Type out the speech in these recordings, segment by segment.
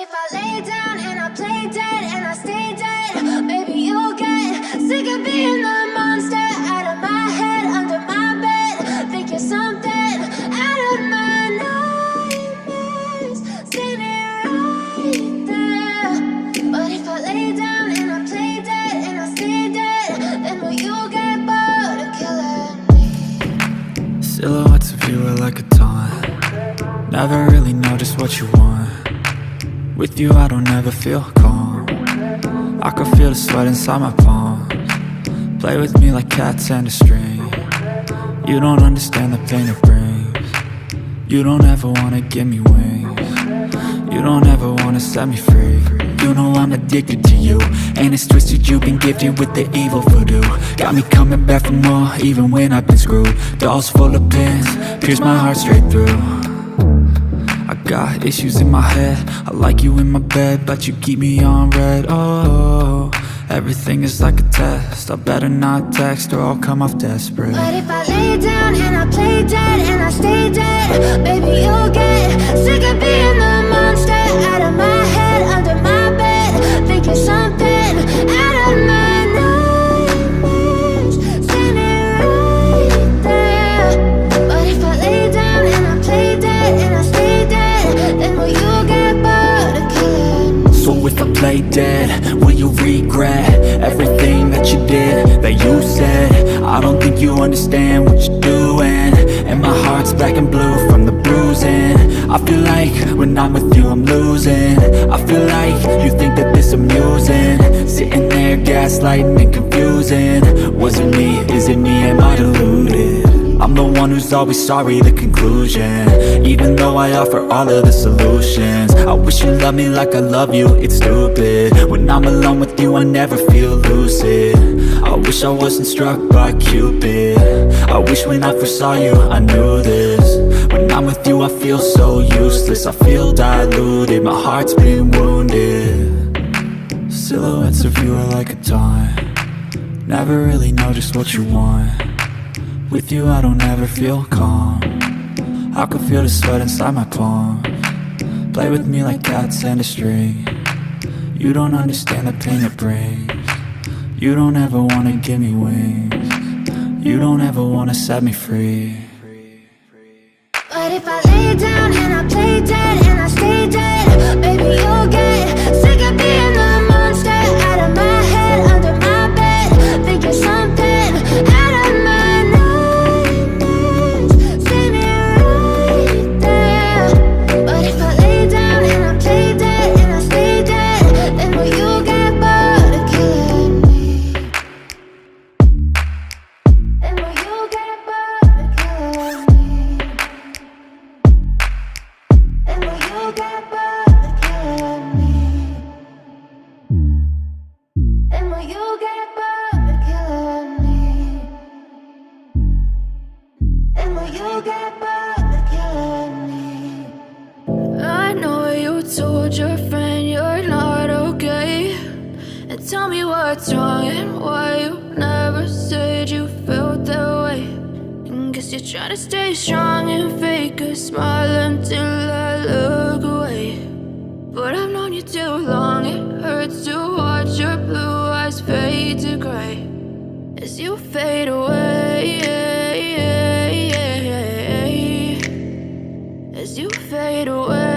if I lay down and I play dead and I stay dead, maybe you'll get sick of being the monster out of my head, under my bed. Think you're something out of my nightmares, standing right there. But if I lay down and I play dead and I stay dead, then will you get bored of killing me? Silhouettes of you are like a taunt. Never really know just what you want. With you I don't ever feel calm. I can feel the sweat inside my palms. Play with me like cats and a string. You don't understand the pain it brings. You don't ever wanna give me wings. You don't ever wanna set me free. You know I'm addicted to you, and it's twisted, you've been gifted with the evil voodoo. Got me coming back for more, even when I've been screwed. Dolls full of pins, pierce my heart straight through. I got issues in my head, I like you in my bed, but you keep me on red. Oh, everything is like a test, I better not text or I'll come off desperate. But if I lay down and I play dead and I stay dead, maybe you'll get sick of being the monster out of my head, under my bed. Think you're something out of my nightmares, standing right there. But if I lay down and I play dead and I stay dead, then will you get bored of killing me? So if I play dead, will you regret everything that you did, that you said? I don't think you understand what you're doing, and my heart's black and blue from the bruising. I feel like when I'm with you I'm losing. I feel like you think that this amusing, sitting there gaslighting and confusing. Was it me? Is it me? Am I deluded? I'm the one who's always sorry, the conclusion, even though I offer all of the solutions. I wish you loved me like I love you, it's stupid. When I'm alone with you I never feel lucid. I wish I wasn't struck by Cupid. I wish when I first saw you I knew this. When I'm with you I feel so useless, I feel diluted, my heart's been wounded. Silhouettes of you are like a taunt. Never really know just what you want. With you I don't ever feel calm. I can feel the sweat inside my palms. Play with me like cats and a string. You don't understand the pain it brings. You don't ever wanna give me wings. You don't ever wanna set me free. But if I lay down and I play dead and I stay dead, maybe you'll get sick of being the monster out of my head, under my bed. Think you're something out of my nightmares, standing right there. But if I lay down and I play dead and I stay dead, then will you get bored of killing me? Then will you get bored of killing me? And will you get bored of killing me? And will you get bored of killing me? And will you get bored of killing me? I know you told your friend you're not okay, and tell me what's wrong and why you never said you felt that way. And guess you're trying to stay strong and fake a smile until I look away. But I've known you too long, it hurts to watch your blue eyes fade to gray as you fade away, as you fade away.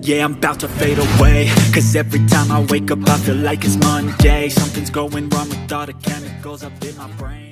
Yeah, I'm about to fade away, cause every time I wake up I feel like it's Monday. Something's going wrong with all the chemicals up in my brain.